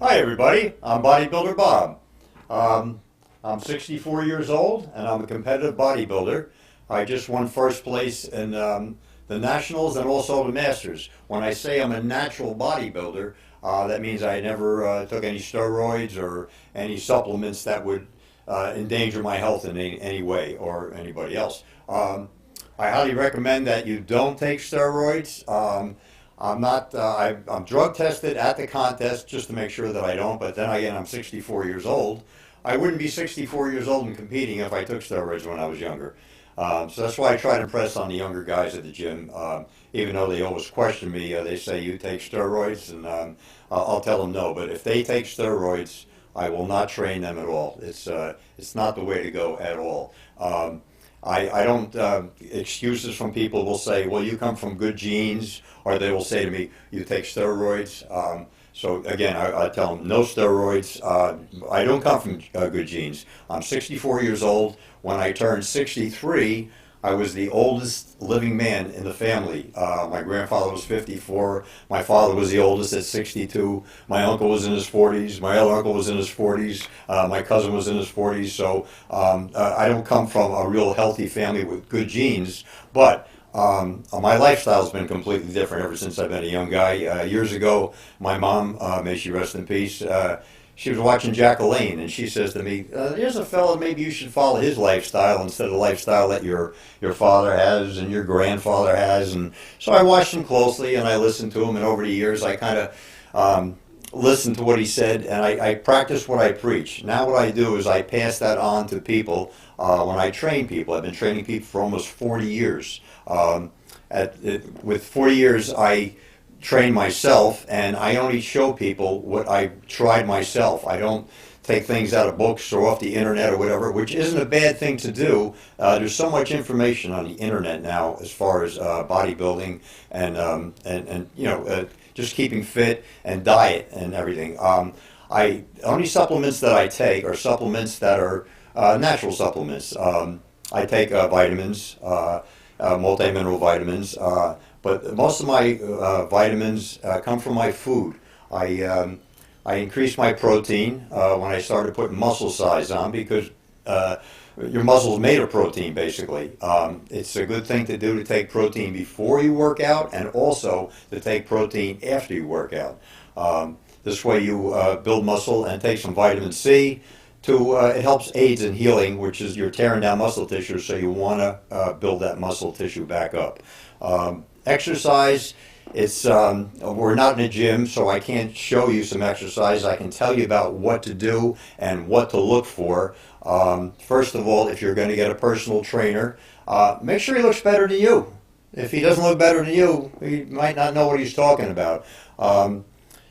Hi everybody, I'm Bodybuilder Bob. Um, I'm 64 years old and I'm a competitive bodybuilder. I just won first place in the Nationals and also the Masters. When I say I'm a natural bodybuilder, that means I never took any steroids or any supplements that would endanger my health in any way or anybody else. I highly recommend that you don't take steroids. I'm not. I'm drug tested at the contest just to make sure that I don't. But then again, I'm 64 years old. I wouldn't be 64 years old and competing if I took steroids when I was younger. So that's why I try to press on the younger guys at the gym. Even though they always question me, they say you take steroids, and I'll tell them no. But if they take steroids, I will not train them at all. It's not the way to go at all. I don't, excuses from people will say, well, you come from good genes, or they will say to me, you take steroids. So again, I tell them, no steroids. I don't come from good genes. I'm 64 years old. When I turned 63, I was the oldest living man in the family. My grandfather was 54. My father was the oldest at 62. My uncle was in his 40s. My other uncle was in his 40s. My cousin was in his 40s. So I don't come from a real healthy family with good genes, but my lifestyle's been completely different ever since I've been a young guy. Years ago, my mom, may she rest in peace, she was watching Jack LaLanne, and she says to me, "There's a fella. Maybe you should follow his lifestyle instead of the lifestyle that your father has and your grandfather has." And so I watched him closely, and I listened to him. And over the years, I kind of listened to what he said, and I practice what I preach. Now, what I do is I pass that on to people when I train people. I've been training people for almost 40 years. With 40 years, I train myself, and I only show people what I tried myself. I don't take things out of books or off the internet or whatever, which isn't a bad thing to do. There's so much information on the internet now as far as bodybuilding and just keeping fit and diet and everything. I only supplements that I take are supplements that are natural supplements. I take vitamins, multi-mineral vitamins. But most of my vitamins come from my food. I increased my protein when I started putting muscle size on because your muscle is made of protein, basically. It's a good thing to do to take protein before you work out and also to take protein after you work out. This way you build muscle and take some vitamin C. It helps aids in healing, which is you're tearing down muscle tissue, so you want to build that muscle tissue back up. Exercise, we're not in a gym, so I can't show you some exercise. I can tell you about what to do and what to look for. First of all, if you're going to get a personal trainer, make sure he looks better than you. If he doesn't look better than you, he might not know what he's talking about.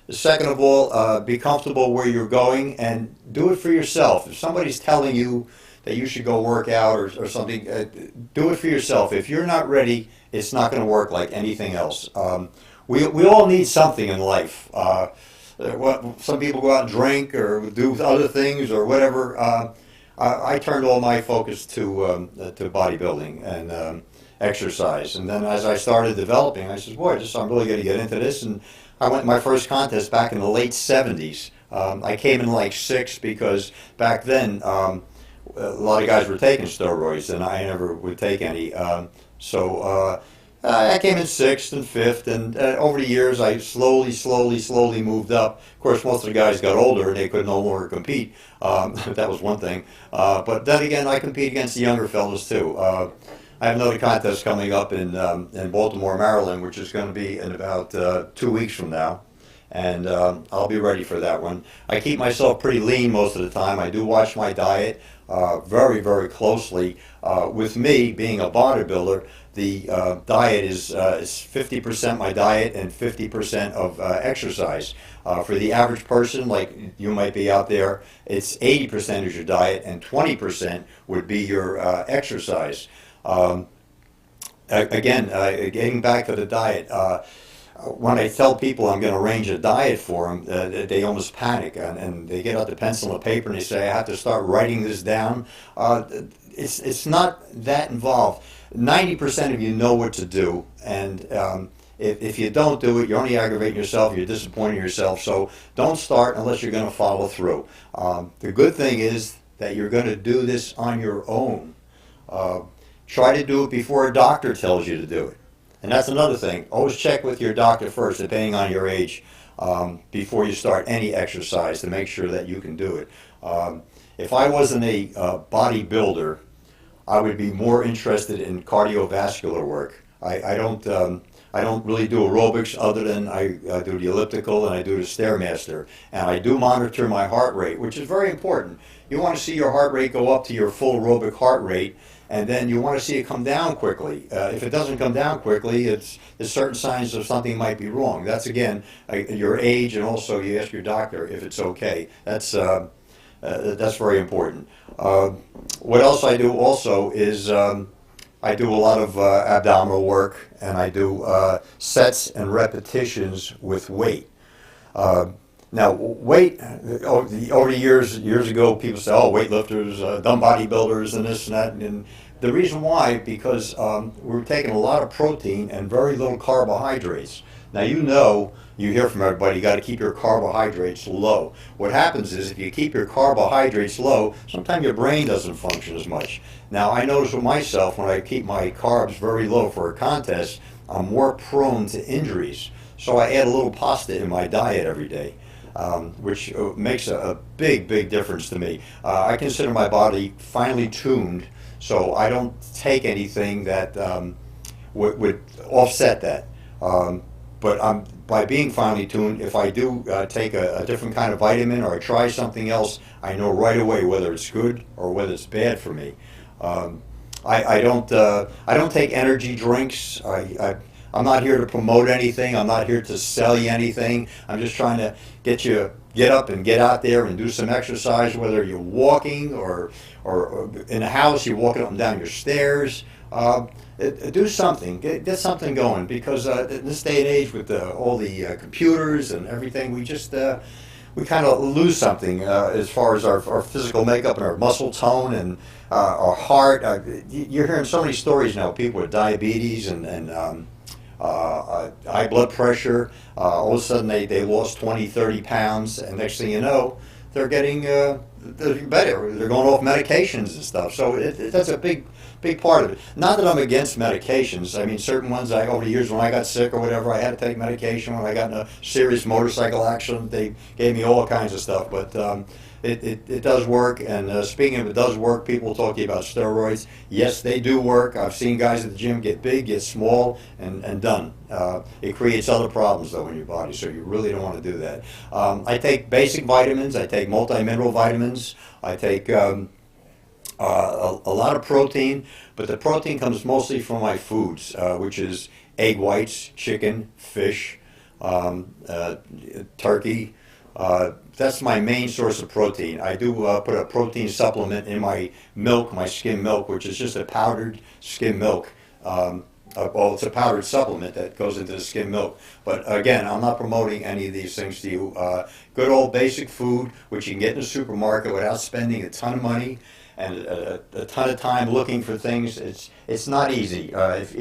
Second of all, be comfortable where you're going and do it for yourself. If somebody's telling you that you should go work out or something, do it for yourself. If you're not ready, it's not going to work like anything else. We all need something in life. Some people go out and drink or do other things or whatever. I turned all my focus to bodybuilding and exercise. And then as I started developing, I said, boy, I'm really going to get into this. And I went to my first contest back in the late 70s. I came in like sixth because back then a lot of guys were taking steroids and I never would take any. So I came in sixth and fifth, and over the years I slowly moved up. Of course, most of the guys got older and they could no longer compete. That was one thing. But then again, I compete against the younger fellas too. I have another contest coming up in Baltimore, Maryland, which is going to be in about 2 weeks from now. And I'll be ready for that one. I keep myself pretty lean most of the time. I do watch my diet very, very closely. With me being a bodybuilder, the diet is 50% my diet and 50% of exercise. For the average person, like you might be out there, it's 80% is your diet and 20% would be your exercise. Again, getting back to the diet, when I tell people I'm going to arrange a diet for them, they almost panic and they get out the pencil and the paper and they say, I have to start writing this down. It's not that involved. 90% of you know what to do, and if you don't do it, you're only aggravating yourself, you're disappointing yourself. So don't start unless you're going to follow through. The good thing is that you're going to do this on your own. Uh, Try to do it before a doctor tells you to do it. And that's another thing. Always check with your doctor first, depending on your age, before you start any exercise to make sure that you can do it. If I wasn't a bodybuilder, I would be more interested in cardiovascular work. I don't really do aerobics other than I do the elliptical and I do the Stairmaster. And I do monitor my heart rate, which is very important. You want to see your heart rate go up to your full aerobic heart rate, and then you want to see it come down quickly. If it doesn't come down quickly, there's certain signs of something might be wrong. That's, again, your age, and also you ask your doctor if it's okay. That's very important. What else I do also is I do a lot of abdominal work, and I do sets and repetitions with weight. Now, weight, over the years ago, people say, oh, weightlifters, dumb bodybuilders, and this and that. And the reason why, because we're taking a lot of protein and very little carbohydrates. Now, you hear from everybody, you got to keep your carbohydrates low. What happens is if you keep your carbohydrates low, sometimes your brain doesn't function as much. Now, I notice with myself, when I keep my carbs very low for a contest, I'm more prone to injuries. So I add a little pasta in my diet every day. Which makes a big, big difference to me. I consider my body finely tuned, so I don't take anything that would offset that. But by being finely tuned, if I do take a different kind of vitamin or I try something else, I know right away whether it's good or whether it's bad for me. I don't take energy drinks. I'm not here to promote anything. I'm not here to sell you anything. I'm just trying to get up and get out there and do some exercise, whether you're walking or in the house, you're walking up and down your stairs. Do something. Get something going, because in this day and age with all the computers and everything, we kind of lose something as far as our physical makeup and our muscle tone and our heart. You're hearing so many stories now, people with diabetes and high blood pressure. All of a sudden they lost 20, 30 pounds, and next thing you know, they're getting they're better. They're going off medications and stuff. So that's a big part of it. Not that I'm against medications. I mean, certain ones, over the years when I got sick or whatever, I had to take medication. When I got in a serious motorcycle accident, they gave me all kinds of stuff. But it does work. And speaking of it does work, people talk to you about steroids. Yes, they do work. I've seen guys at the gym get big, get small, and done. It creates other problems, though, in your body, so you really don't want to do that. I take basic vitamins. I take multi-mineral vitamins. I take a lot of protein, but the protein comes mostly from my foods, which is egg whites, chicken, fish, turkey. That's my main source of protein. I do put a protein supplement in my milk, my skim milk, which is just a powdered skim milk. Well, it's a powdered supplement that goes into the skim milk. But again, I'm not promoting any of these things to you. Good old basic food, which you can get in the supermarket without spending a ton of money and a ton of time looking for things. It's not easy. If